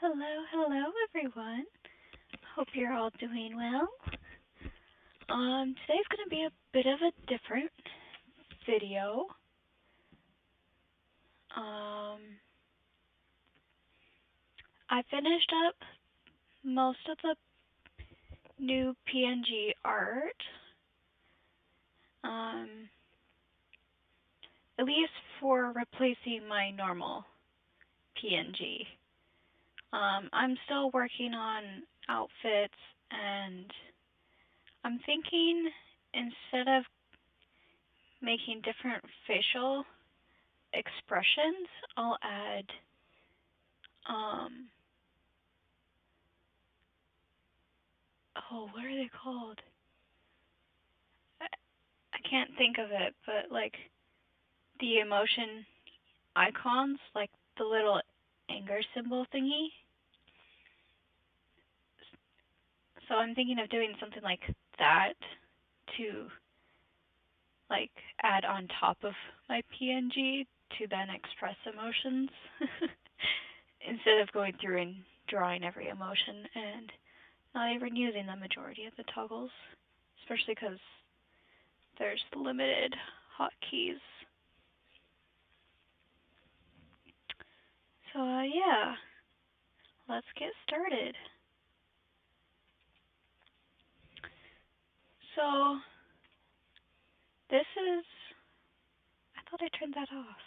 Hello everyone. Hope you're all doing well. Today's gonna be a bit of a different video. Um, I finished up most of the new PNG art. Um, at least for replacing my normal PNG. I'm still working on outfits and I'm thinking instead of making different facial expressions, I'll add um what are they called? I can't think of it, but like the emotion icons, like the little anger symbol thingy. So I'm thinking of doing something like that to like add on top of my PNG to then express emotions instead of going through and drawing every emotion and not even using the majority of the toggles, especially because there's limited hotkeys. So yeah, let's get started. So this is, I thought I turned that off.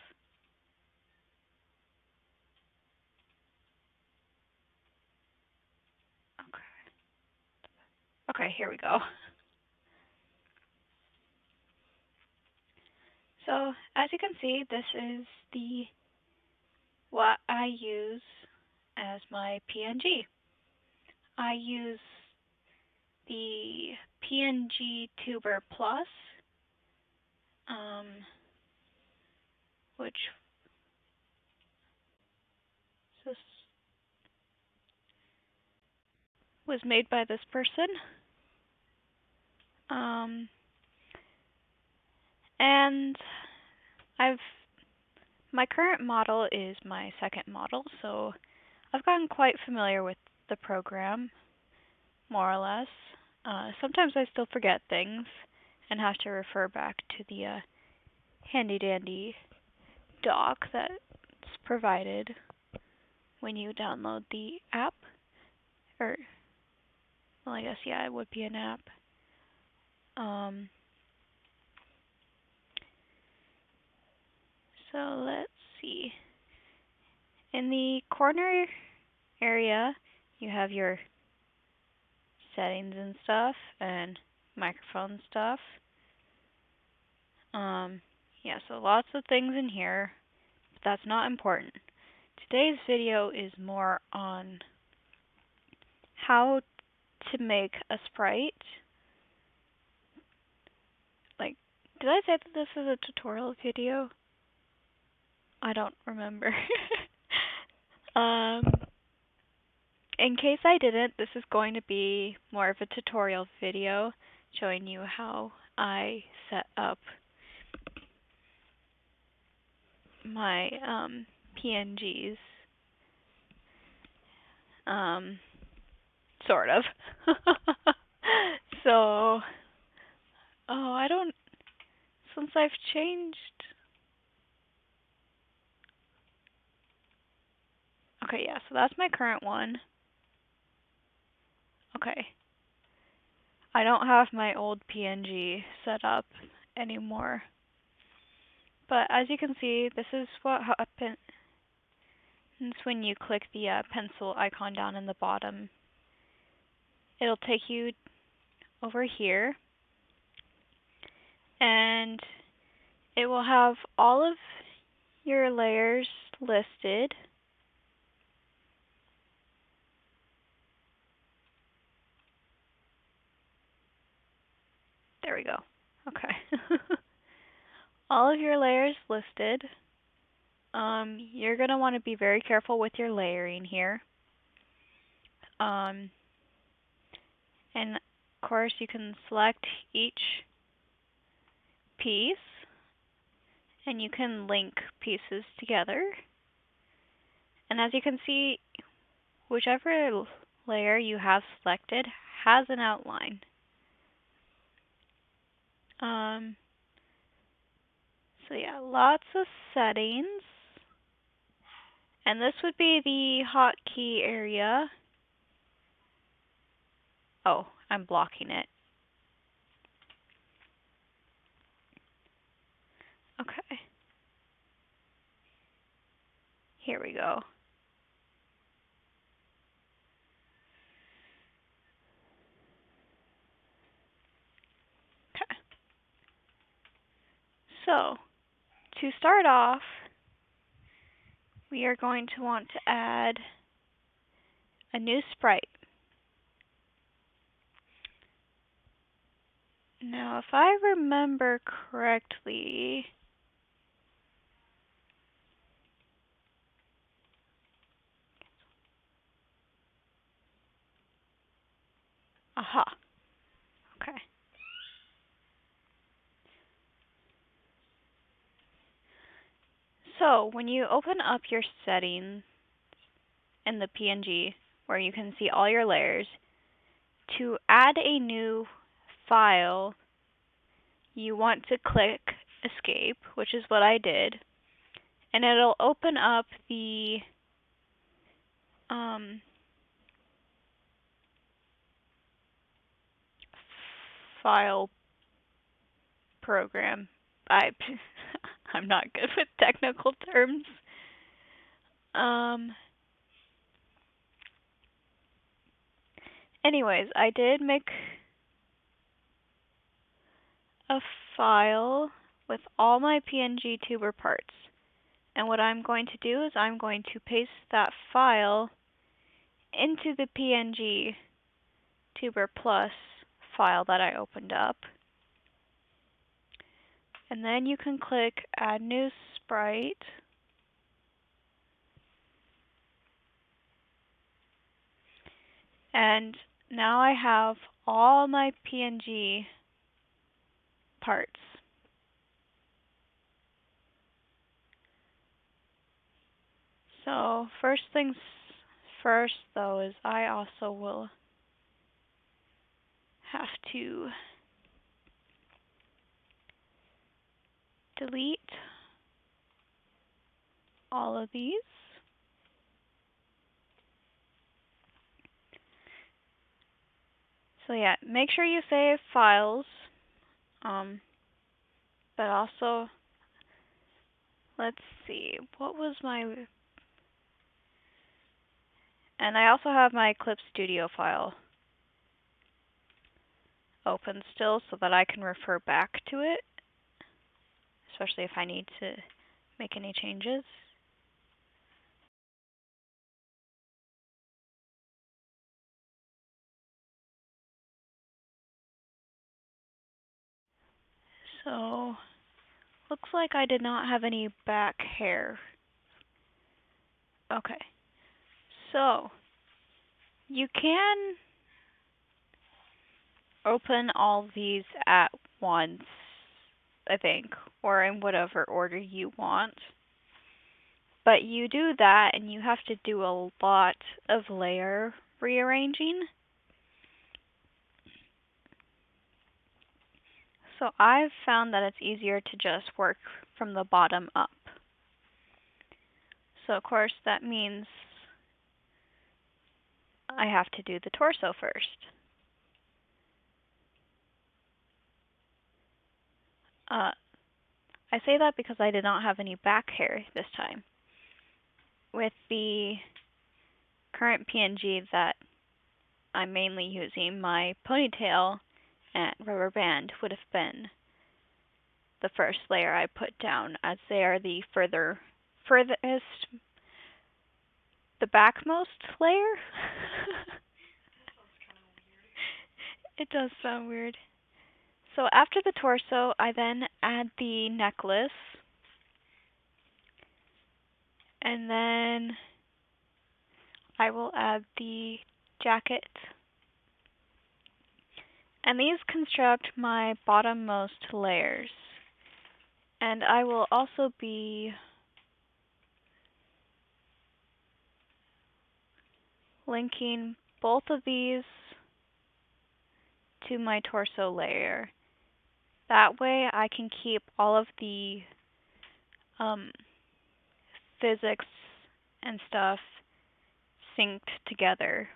Okay, here we go. So as you can see, this is the what I use as my PNG. I use the PNGTuber Plus, which was made by this person. And my current model is my second model, so I've gotten quite familiar with the program, more or less. Sometimes I still forget things and have to refer back to the handy dandy doc that's provided when you download the app. Or, well, I guess, yeah, it would be an app. So let's see. In the corner area, you have your settings and stuff, and microphone stuff. Yeah, so lots of things in here, but that's not important. Today's video is more on how to make a sprite. Like, did I say that this is a tutorial video? I don't remember. In case I didn't, this is going to be more of a tutorial video showing you how I set up my PNGs. Sort of. So, since I've changed. Okay, yeah, so that's my current one. Okay. I don't have my old PNG set up anymore. But as you can see, this is what happens when you click the pencil icon down in the bottom. It'll take you over here, and it will have all of your layers listed. There we go. Okay. All of your layers listed. You're going to want to be very careful with your layering here. And of course, you can select each piece, and you can link pieces together. And as you can see, whichever layer you have selected has an outline. So yeah, lots of settings. And this would be the hotkey area. Oh, I'm blocking it. Okay. Here we go. Okay. So, to start off, we are going to want to add a new sprite. Now, if I remember correctly, aha, okay. So, when you open up your settings in the PNG, where you can see all your layers, to add a new file, you want to click Escape, which is what I did, and it'll open up the file program. I'm not good with technical terms. Anyways, I did make a file with all my PNGTuber parts. And what I'm going to do is I'm going to paste that file into the PNGTuber Plus file that I opened up. And then you can click Add New Sprite. And now I have all my PNG parts. So first things first, though, is I also will have to delete all of these. So yeah, make sure you save files, but also, let's see, what was my, and I also have my Clip Studio file open still so that I can refer back to it, especially if I need to make any changes. So, looks like I did not have any back hair. Okay. So, you can open all these at once, I think, or in whatever order you want. But you do that and you have to do a lot of layer rearranging. So I've found that it's easier to just work from the bottom up. So of course that means I have to do the torso first. I say that because I did not have any back hair this time. With the current PNG that I'm mainly using, my ponytail and rubber band would have been the first layer I put down, as they are the furthest, the backmost layer. It does sound weird. So after the torso, I then add the necklace, and then I will add the jacket. And these construct my bottommost layers. And I will also be linking both of these to my torso layer. That way I can keep all of the um, physics and stuff synced together.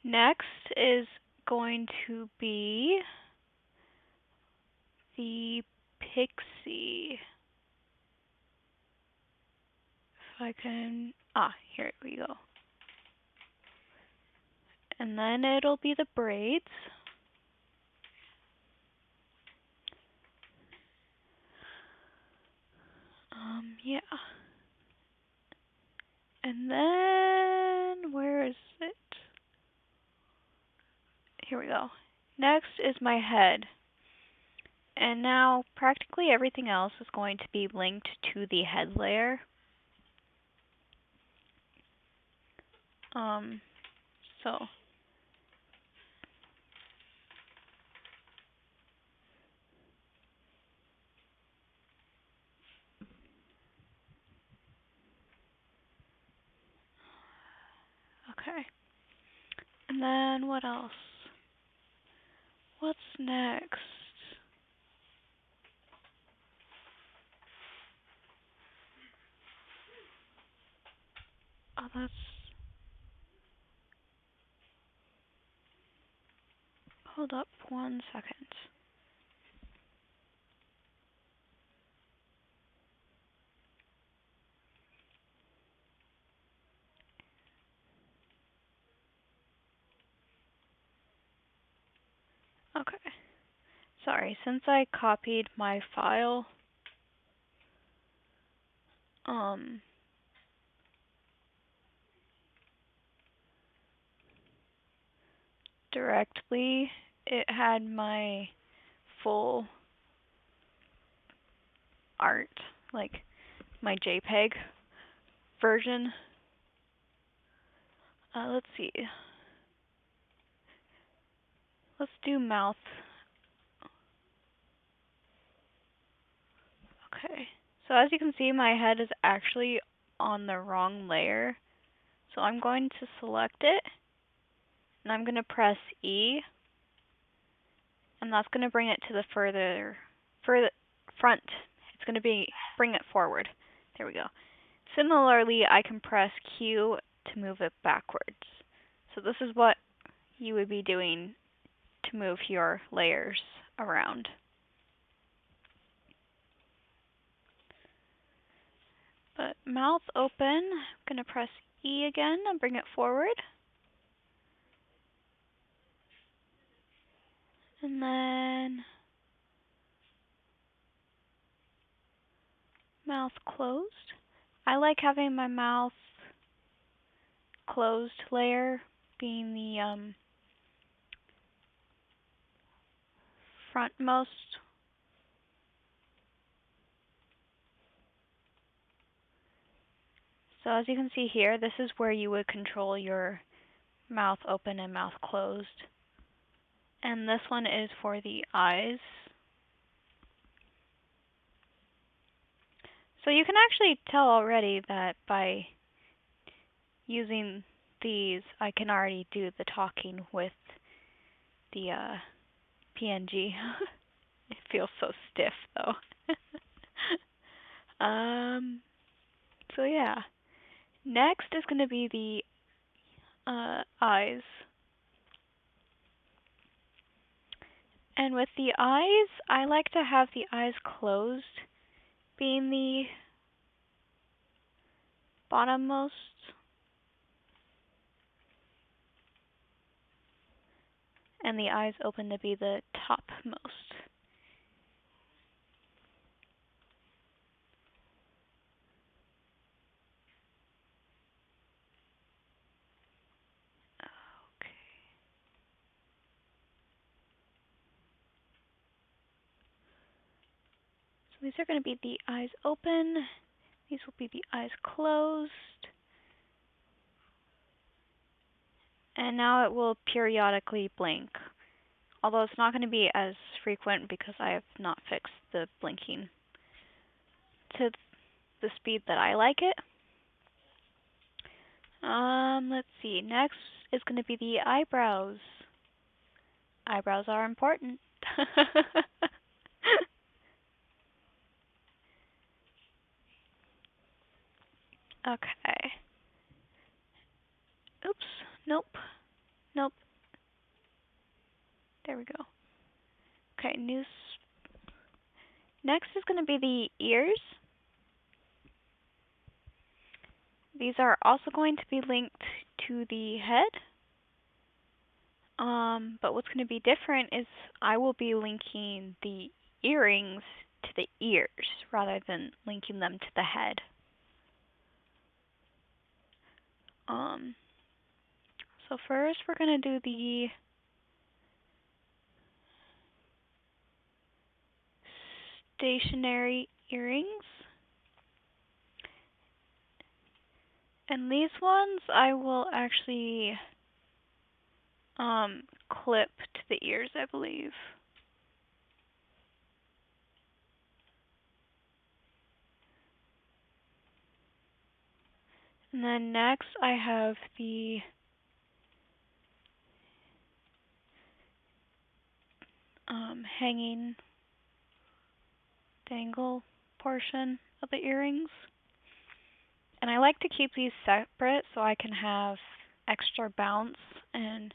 Next is going to be the pixie. If I can, here we go. And then it'll be the braids. Yeah. And then, where is it? Here we go. Next is my head. And now practically everything else is going to be linked to the head layer. So okay. And then what else? What's next? Oh, that's... Hold up 1 second. Okay. Sorry, since I copied my file, directly, it had my full art, like my JPEG version. Let's see. Let's do mouth. Okay. So as you can see, my head is actually on the wrong layer. So I'm going to select it, and I'm going to press E, and that's going to bring it to the further front. It's going to bring it forward. There we go. Similarly, I can press Q to move it backwards. So this is what you would be doing to move your layers around. But mouth open, I'm going to press E again and bring it forward. And then mouth closed. I like having my mouth closed layer being the frontmost. So as you can see here, this is where you would control your mouth open and mouth closed. And this one is for the eyes. So you can actually tell already that by using these, I can already do the talking with the PNG. It feels so stiff though. So yeah. Next is going to be the eyes. And with the eyes, I like to have the eyes closed being the bottommost. And the eyes open to be the topmost. Okay. So these are going to be the eyes open. These will be the eyes closed. And now it will periodically blink. Although it's not going to be as frequent because I have not fixed the blinking to the speed that I like it. Let's see. Next is going to be the eyebrows. Eyebrows are important. Okay. Oops. Nope. Nope. There we go. Okay, next is going to be the ears. These are also going to be linked to the head. But what's going to be different is I will be linking the earrings to the ears rather than linking them to the head. Um, so first we're going to do the stationary earrings. And these ones I will actually clip to the ears, I believe. And then next I have the hanging dangle portion of the earrings. And I like to keep these separate so I can have extra bounce, and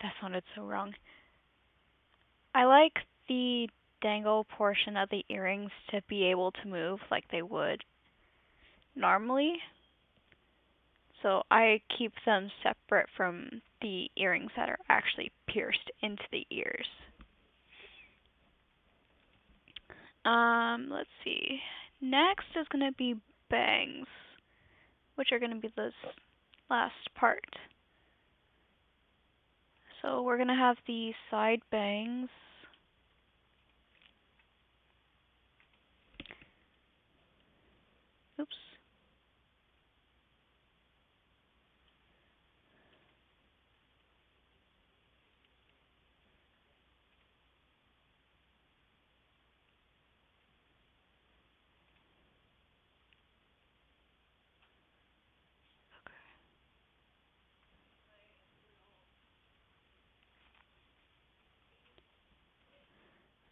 that sounded so wrong. I like the dangle portion of the earrings to be able to move like they would normally. So I keep them separate from the earrings that are actually pierced into the ears. Let's see. Next is going to be bangs, which are going to be this last part. So we're going to have the side bangs. Oops.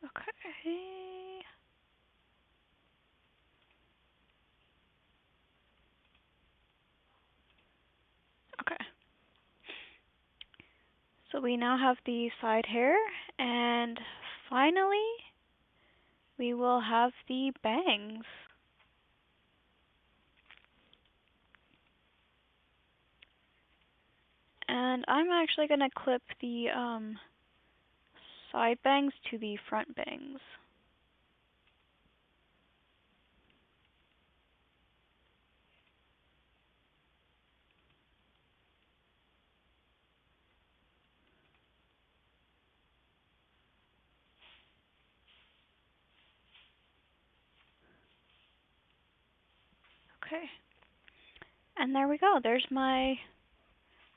Okay. Okay. So we now have the side hair, and finally, we will have the bangs. And I'm actually going to clip the side bangs to the front bangs. Okay. And there we go. There's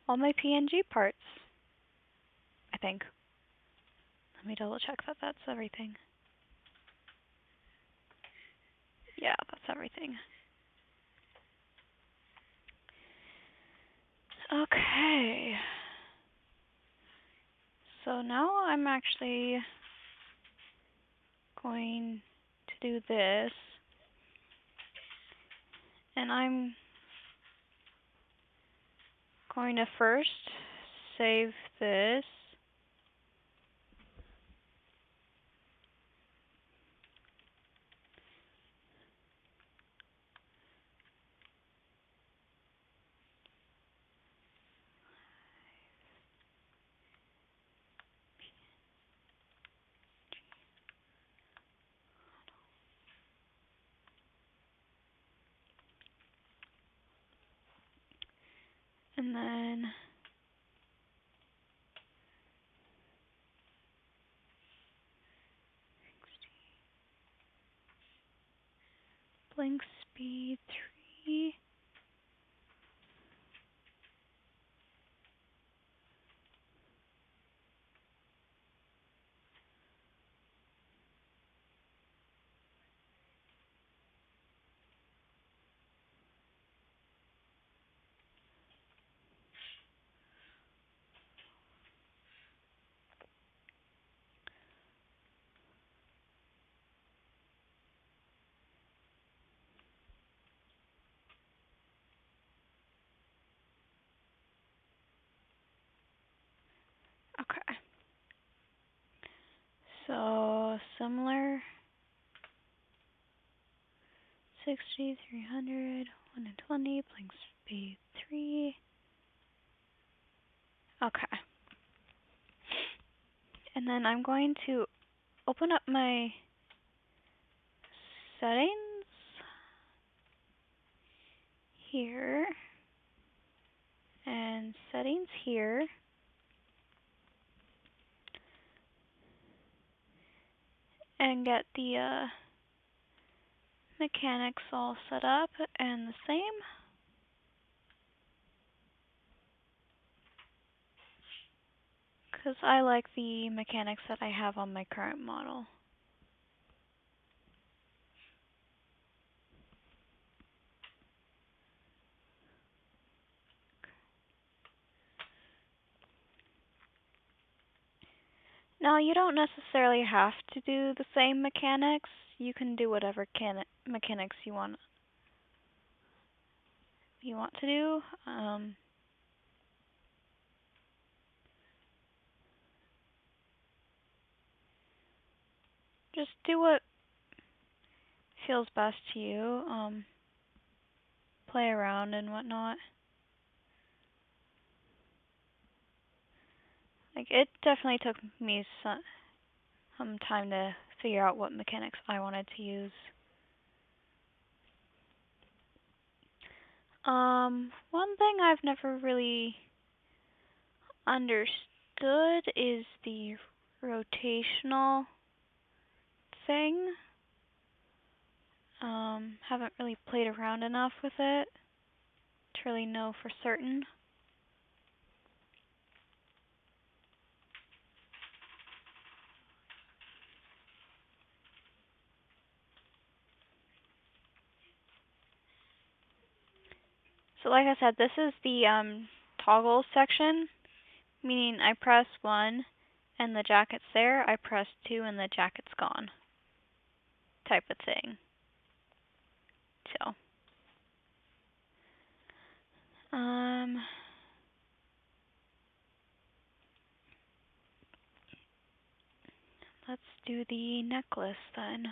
all my PNG parts, I think. Let me double check that that's everything. Yeah, that's everything. Okay. So now I'm actually going to do this. And I'm going to first save this. And then blink speed 3. similar. 60, 300, 1 and 20, blank space 3. Okay. And then I'm going to open up my settings here and settings here. And get the mechanics all set up and the same. Because I like the mechanics that I have on my current model. Now, you don't necessarily have to do the same mechanics. You can do whatever mechanics you want to do. Just do what feels best to you. Play around and whatnot. Like, it definitely took me some time to figure out what mechanics I wanted to use. One thing I've never really understood is the rotational thing. Haven't really played around enough with it to really know for certain. So like I said, this is the toggle section, meaning I press 1 and the jacket's there, I press 2 and the jacket's gone, type of thing. So, let's do the necklace then.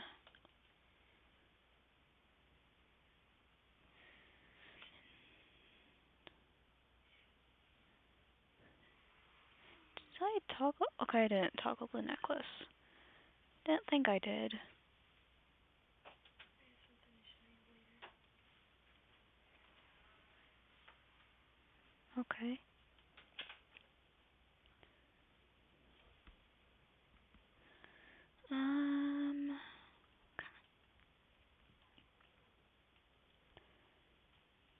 Did I toggle? Okay, I didn't toggle the necklace. Didn't think I did. Okay.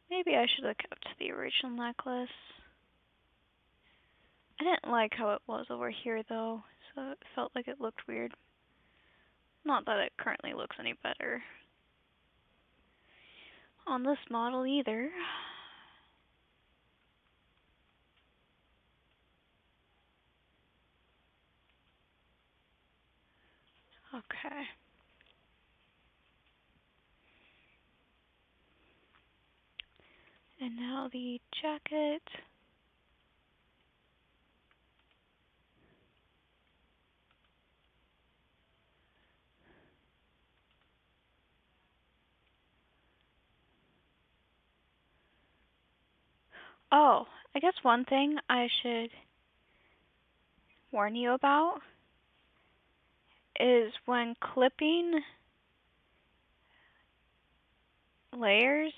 Maybe I should have kept the original necklace. I didn't like how it was over here though, so it felt like it looked weird. Not that it currently looks any better on this model either. Okay. And now the jacket. Oh, I guess one thing I should warn you about is when clipping layers.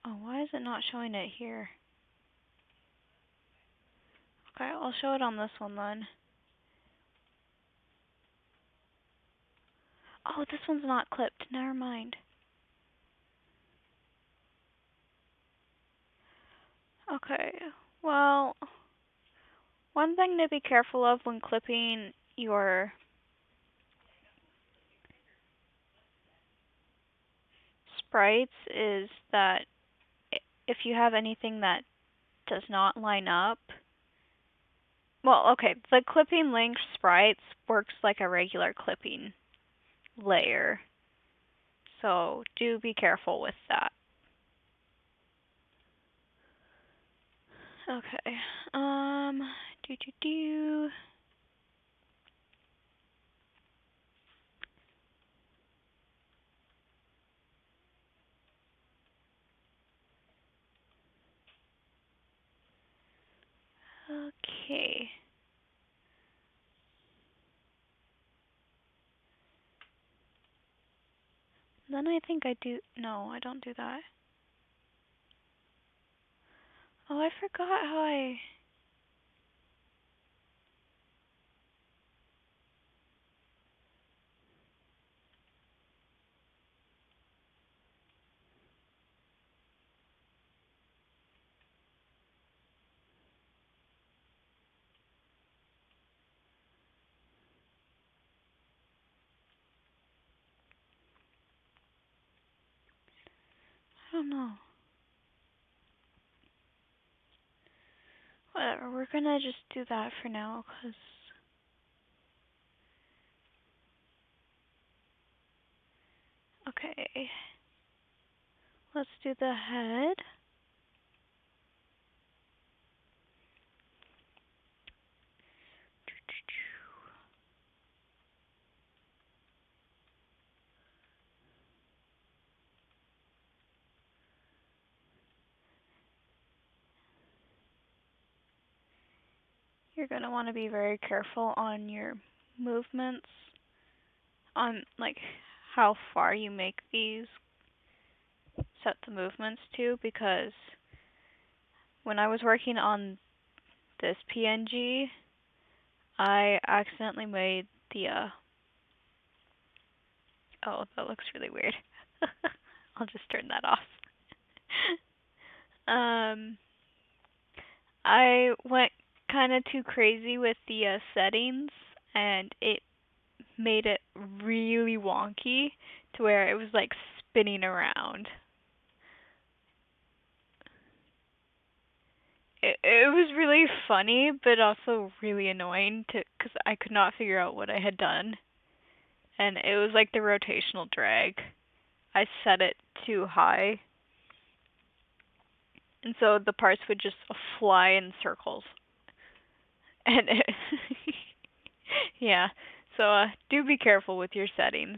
Oh, why is it not showing it here? Okay, I'll show it on this one then. Oh, this one's not clipped. Never mind. Okay, well, one thing to be careful of when clipping your sprites is that if you have anything that does not line up, well, okay, the clipping link sprites works like a regular clipping layer, so do be careful with that. Okay, Do do do. Okay. Then I think I do. No, I don't do that. Oh, I forgot how I. I don't know. Whatever. We're gonna just do that for now, cause. Okay. Let's do the head. You're gonna want to be very careful on your movements, on like how far you make these, set the movements to, because when I was working on this PNG, I accidentally made the oh, that looks really weird. I'll just turn that off. um, I went kind of too crazy with the settings, and it made it really wonky to where it was like spinning around. It was really funny, but also really annoying because I could not figure out what I had done, and it was like the rotational drag. I set it too high, and so the parts would just fly in circles. And it yeah, so do be careful with your settings.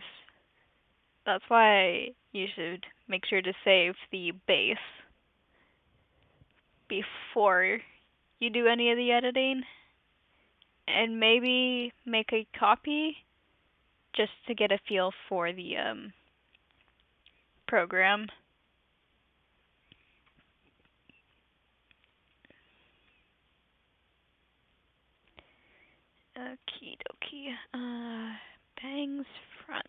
That's why you should make sure to save the base before you do any of the editing, and maybe make a copy just to get a feel for the program. Okie dokie. Bangs front.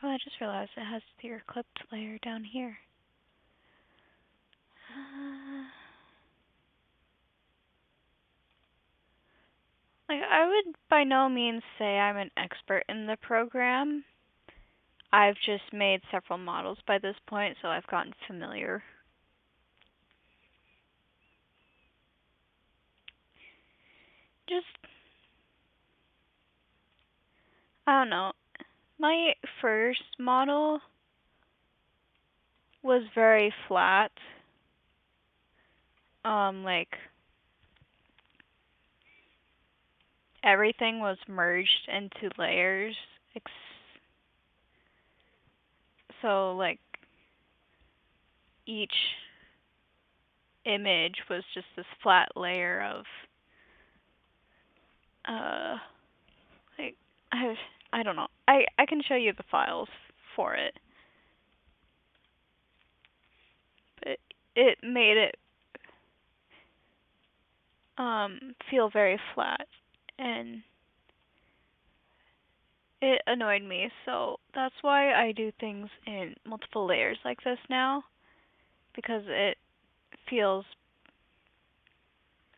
Oh, I just realized it has your clipped layer down here. Like, I would by no means say I'm an expert in the program. I've just made several models by this point, so I've gotten familiar. Just, I don't know. My first model was very flat. Like, everything was merged into layers. So, like, each image was just this flat layer of, uh, like, I don't know. I can show you the files for it. But it made it feel very flat, and it annoyed me. So that's why I do things in multiple layers like this now, because it feels,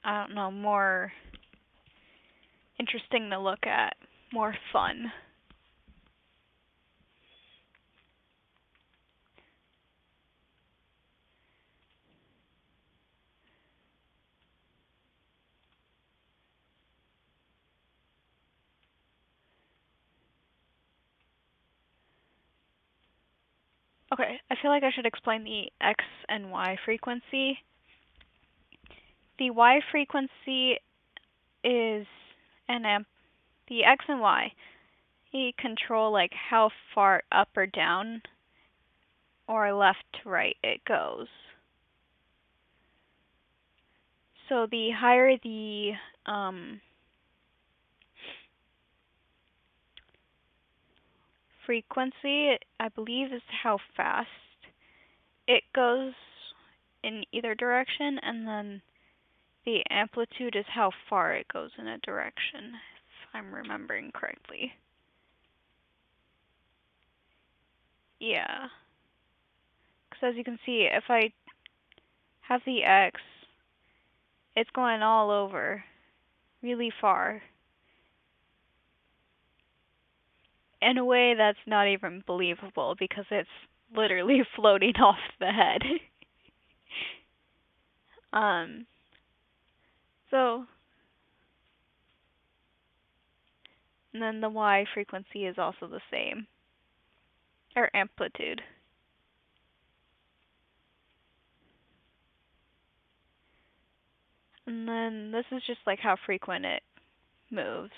I don't know, more interesting to look at, more fun. Okay, I feel like I should explain the X and Y frequency. the Y frequency is the X and Y. You control like how far up or down or left to right it goes. So the higher the frequency, I believe, is how fast it goes in either direction, and then the amplitude is how far it goes in a direction, if I'm remembering correctly. Yeah. Because as you can see, if I have the X, it's going all over, really far. In a way that's not even believable because it's literally floating off the head. um, so, and then the Y frequency is also the same, or amplitude. And then this is just like how frequent it moves.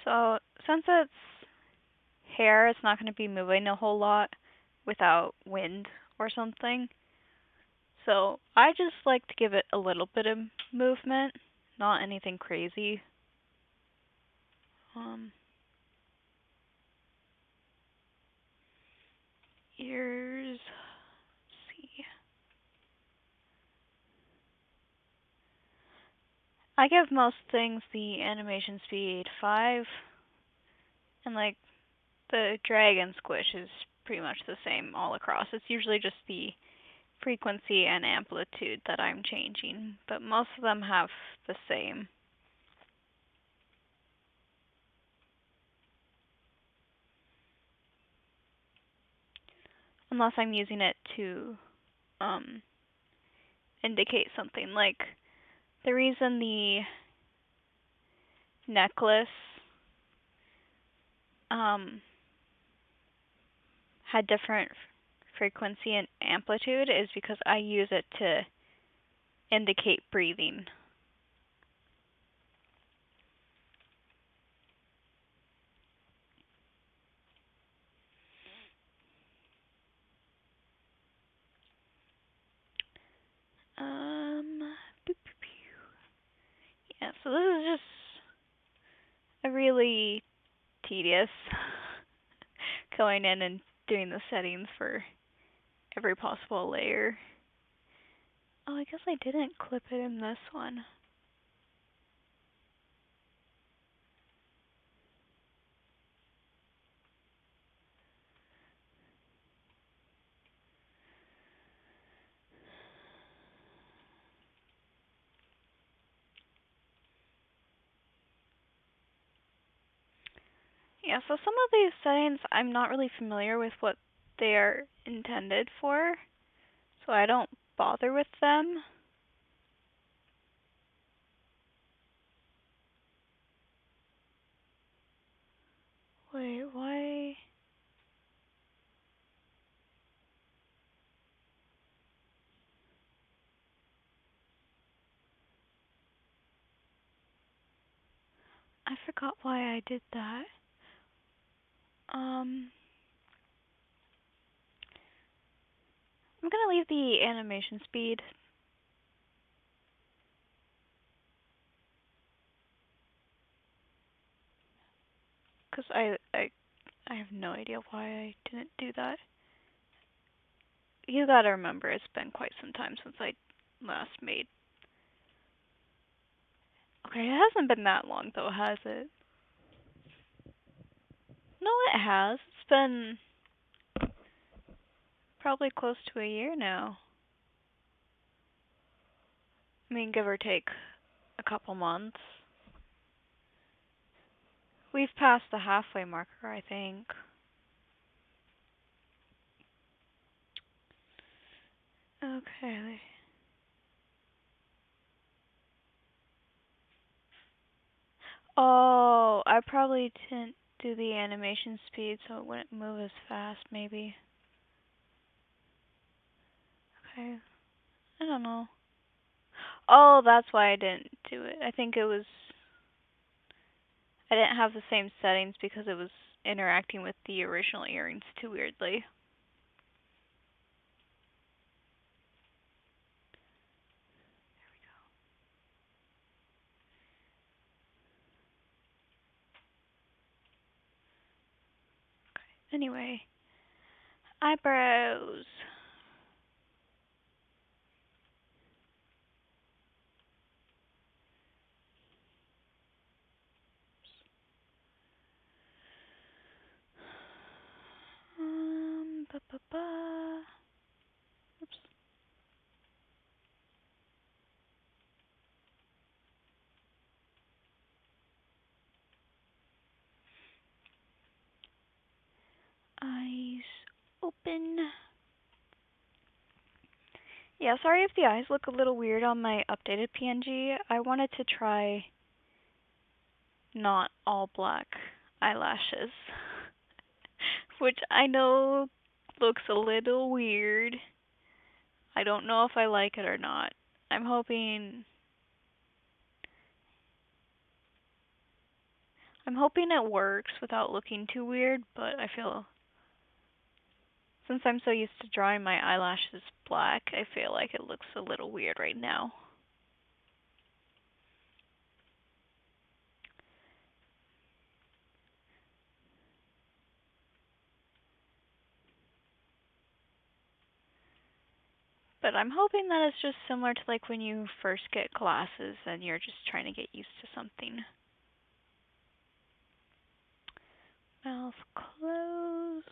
So since it's hair, it's not going to be moving a whole lot without wind or something. So I just like to give it a little bit of movement, not anything crazy. Ears. Let's see. I give most things the animation speed 5, and like the drag and squish is pretty much the same all across. It's usually just the frequency and amplitude that I'm changing, but most of them have the same. Unless I'm using it to indicate something. Like the reason the necklace had different frequency and amplitude is because I use it to indicate breathing. Yeah, so this is just a really tedious going in and doing the settings for every possible layer. Oh, I guess I didn't clip it in this one. Yeah, so some of these settings I'm not really familiar with what they are intended for, so I don't bother with them. Wait, why? I forgot why I did that. I'm gonna leave the animation speed. Because I have no idea why I didn't do that. You gotta remember, it's been quite some time since I last made. Okay, it hasn't been that long though, has it? No, it has. It's been probably close to a year now. I mean, give or take a couple months. We've passed the halfway marker, I think. Okay. Oh, I probably didn't do the animation speed so it wouldn't move as fast, maybe. Okay. I don't know. Oh, that's why I didn't do it. I think it was I didn't have the same settings because it was interacting with the original earrings too weirdly. Anyway, eyebrows. Ba ba ba. Oops. Eyes open. Yeah, sorry if the eyes look a little weird on my updated PNG. I wanted to try not all black eyelashes, which I know looks a little weird. I don't know if I like it or not. I'm hoping I'm hoping it works without looking too weird, but I feel since I'm so used to drawing my eyelashes black, I feel like it looks a little weird right now. But I'm hoping that it's just similar to like when you first get glasses and you're just trying to get used to something. Mouth closed.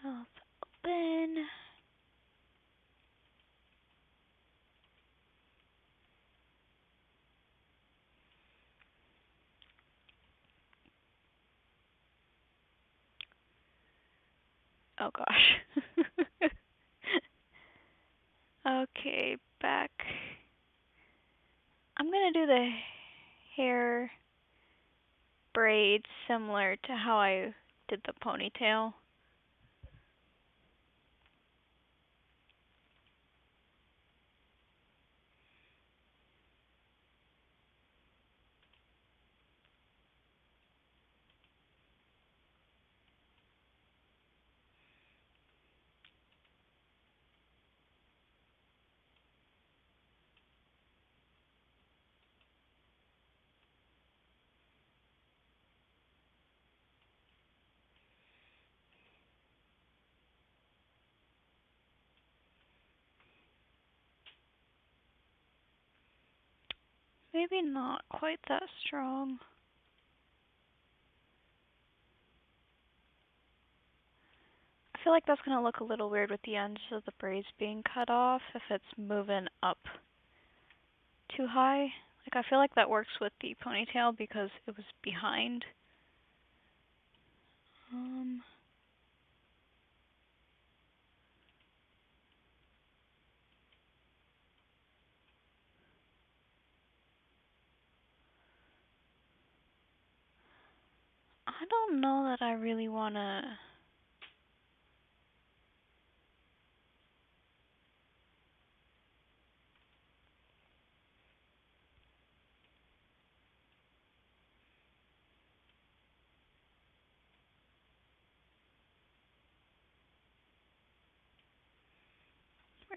Mouth open. Oh gosh. Okay, back. I'm gonna do the hair braids similar to how I did the ponytail. Maybe not quite that strong. I feel like that's gonna look a little weird with the ends of the braids being cut off if it's moving up too high. Like I feel like that works with the ponytail because it was behind. Um, I don't know that I really wanna.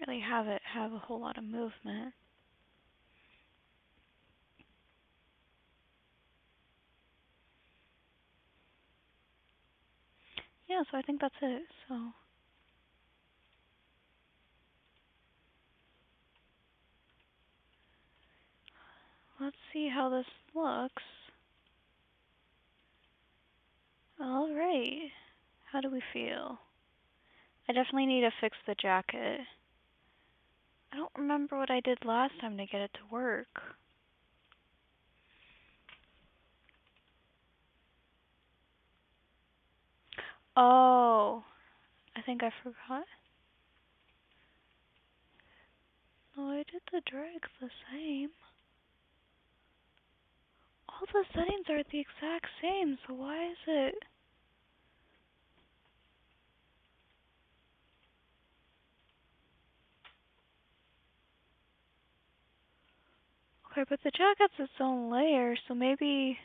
Really have it have a whole lot of movement. Yeah, so I think that's it. So let's see how this looks. Alright. How do we feel? I definitely need to fix the jacket. I don't remember what I did last time to get it to work. Oh, I think I forgot. No, I did the drags the same. All the settings are the exact same, so why is it... Okay, but the jacket's its own layer, so maybe...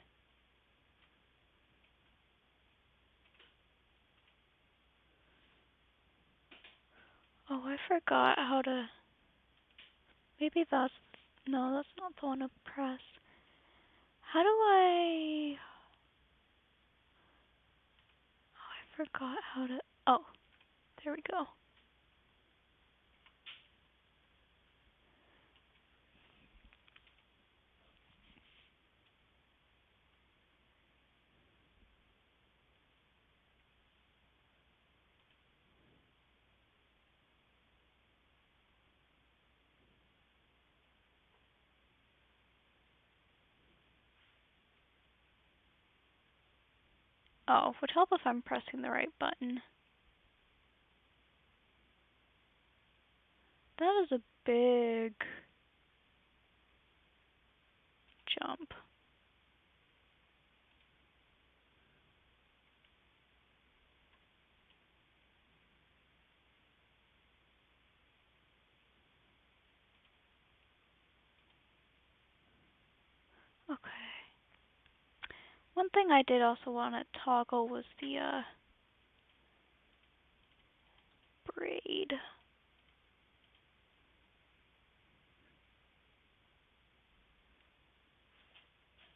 Oh, I forgot how to... Maybe that's... No, that's not the one to press. How do I... Oh, I forgot how to... Oh, there we go. Oh, would help if I'm pressing the right button. That is a big jump. Okay. One thing I did also want to toggle was the braid.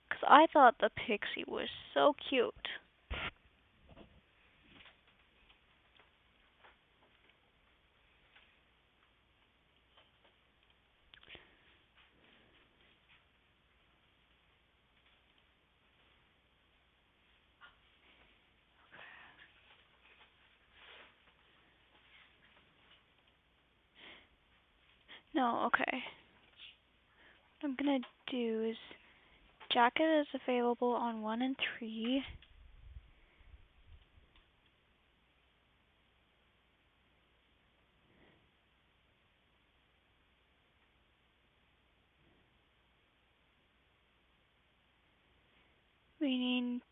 Because I thought the pixie was so cute. No, okay. What I'm gonna do is jacket is available on 1 and 3. Meaning,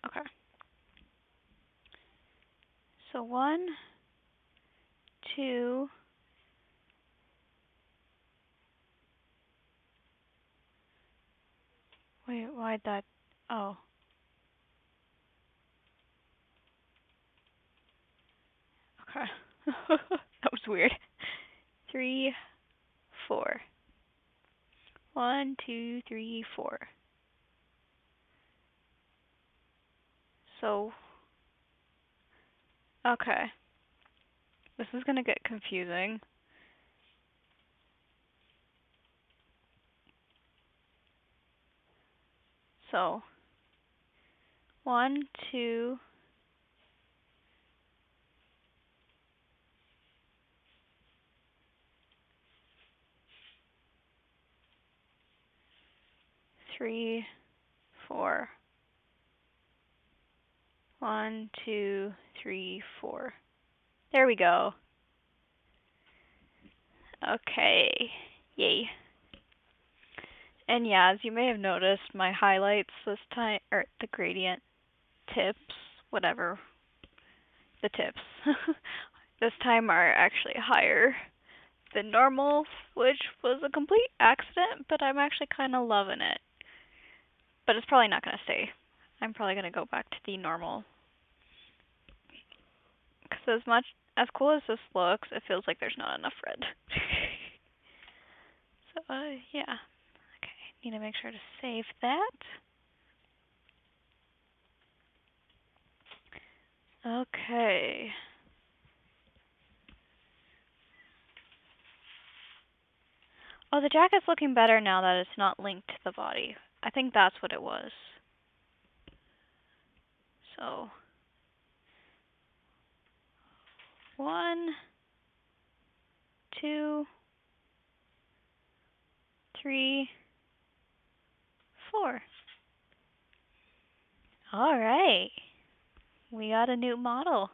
okay. So 1, 2, wait, why'd that, oh. Okay. That was weird. 3, 4. 1, 2, 3, 4. So, okay. This is gonna get confusing. So, 1, 2, 3, 4. 1, 2, 3, 4. There we go. Okay. Yay. And yeah, as you may have noticed, my highlights this time, or the gradient tips, whatever, the tips, this time are actually higher than normal, which was a complete accident, but I'm actually kind of loving it. But it's probably not going to stay. I'm probably going to go back to the normal. Because as cool as this looks, it feels like there's not enough red. So, yeah. Okay, need to make sure to save that. Okay. Oh, the jacket's looking better now that it's not linked to the body. I think that's what it was. So, 1, 2, 3, 4. All right. We got a new model.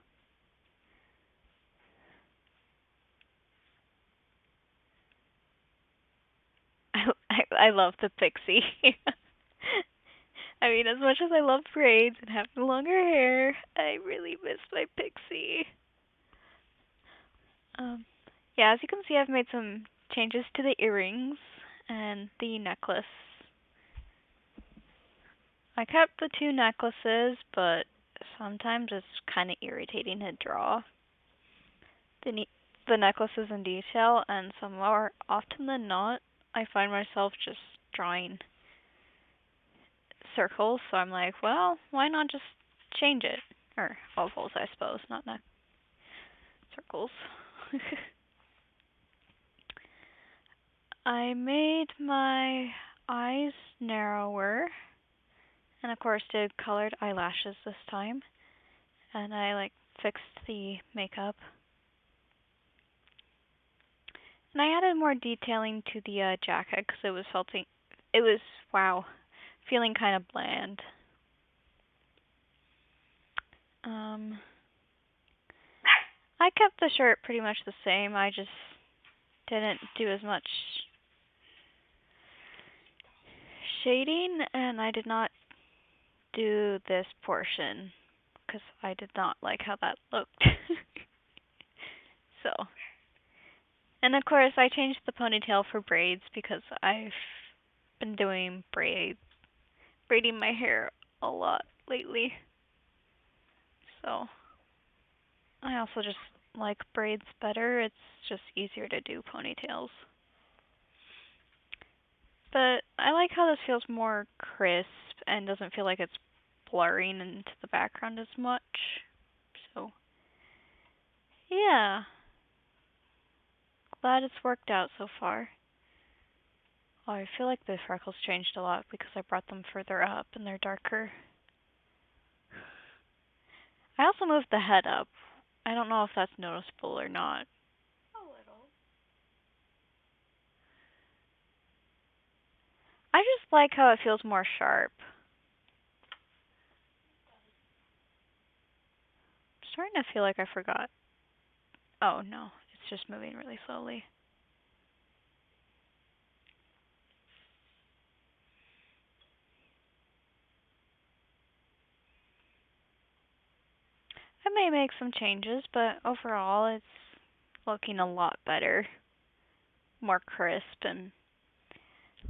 I love the pixie. I mean, as much as I love braids and having longer hair, I really miss my pixie. Um, yeah, as you can see, I've made some changes to the earrings and the necklace. I kept the two necklaces, but sometimes it's kind of irritating to draw the necklaces in detail, and some more often than not, I find myself just drawing circles. So I'm like, well, why not just change it? Or ovals, I suppose, not circles. I made my eyes narrower, and of course did colored eyelashes this time. And I fixed the makeup. And I added more detailing to the jacket because it was wow, feeling kind of bland. Um, I kept the shirt pretty much the same. I just didn't do as much shading, and I did not do this portion because I did not like how that looked. So, and of course, I changed the ponytail for braids because I've been doing braiding my hair a lot lately. So, I also just like braids better. It's just easier to do ponytails. But I like how this feels more crisp and doesn't feel like it's blurring into the background as much. So, yeah, glad it's worked out so far. Oh, I feel like the freckles changed a lot because I brought them further up and they're darker. I also moved the head up. I don't know if that's noticeable or not. A little. I just like how it feels more sharp. I'm starting to feel like I forgot. Oh no, it's just moving really slowly. I may make some changes, but overall it's looking a lot better. More crisp and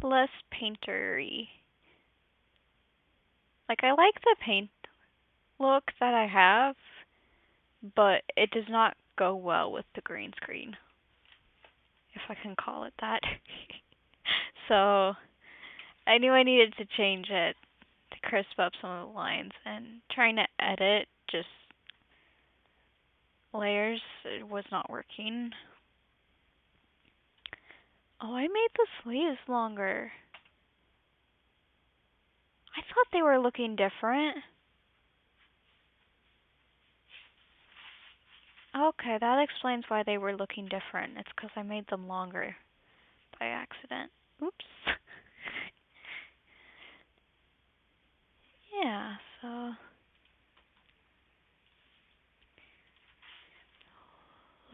less paintery. Like, I like the paint look that I have, but it does not go well with the green screen, if I can call it that. So, I knew I needed to change it to crisp up some of the lines, and trying to edit just layers was not working. Oh, I made the sleeves longer. I thought they were looking different. Okay, that explains why they were looking different. It's because I made them longer by accident. Oops. Yeah, so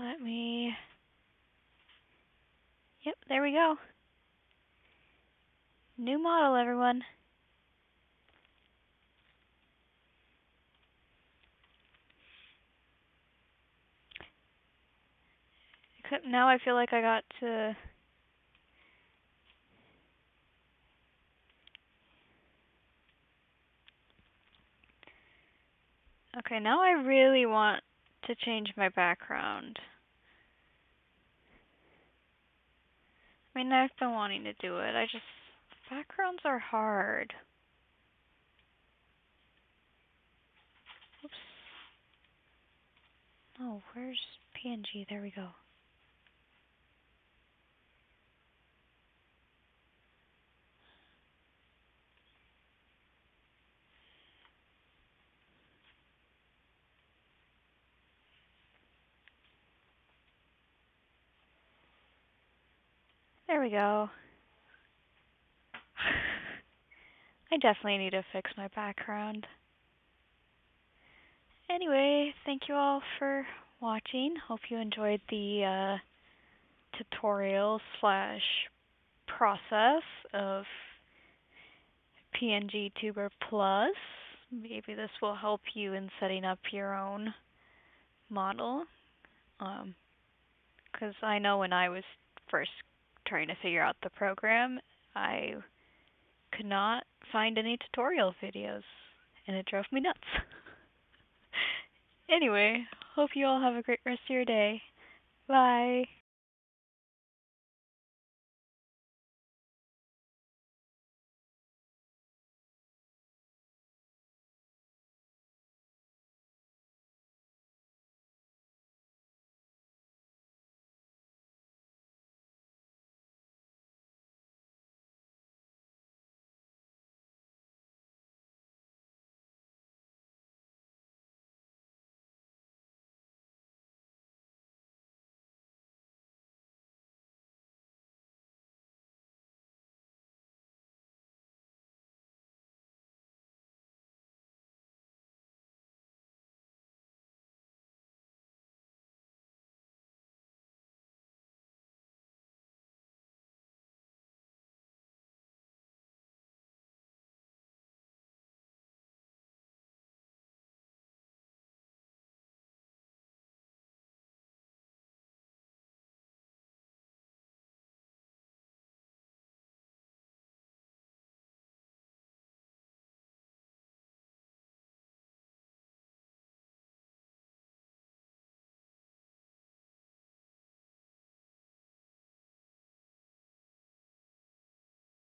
let me. Yep, there we go. New model, everyone. Except now I feel like I got to. Okay, now I really want to change my background. I mean, I've been wanting to do it. Backgrounds are hard. Oops. Oh, where's PNG? There we go. There we go. I definitely need to fix my background. Anyway, thank you all for watching. Hope you enjoyed the tutorial slash process of PNGTuber Plus. Maybe this will help you in setting up your own model. Because I know when I was first trying to figure out the program, I could not find any tutorial videos, and it drove me nuts. Anyway, hope you all have a great rest of your day. Bye.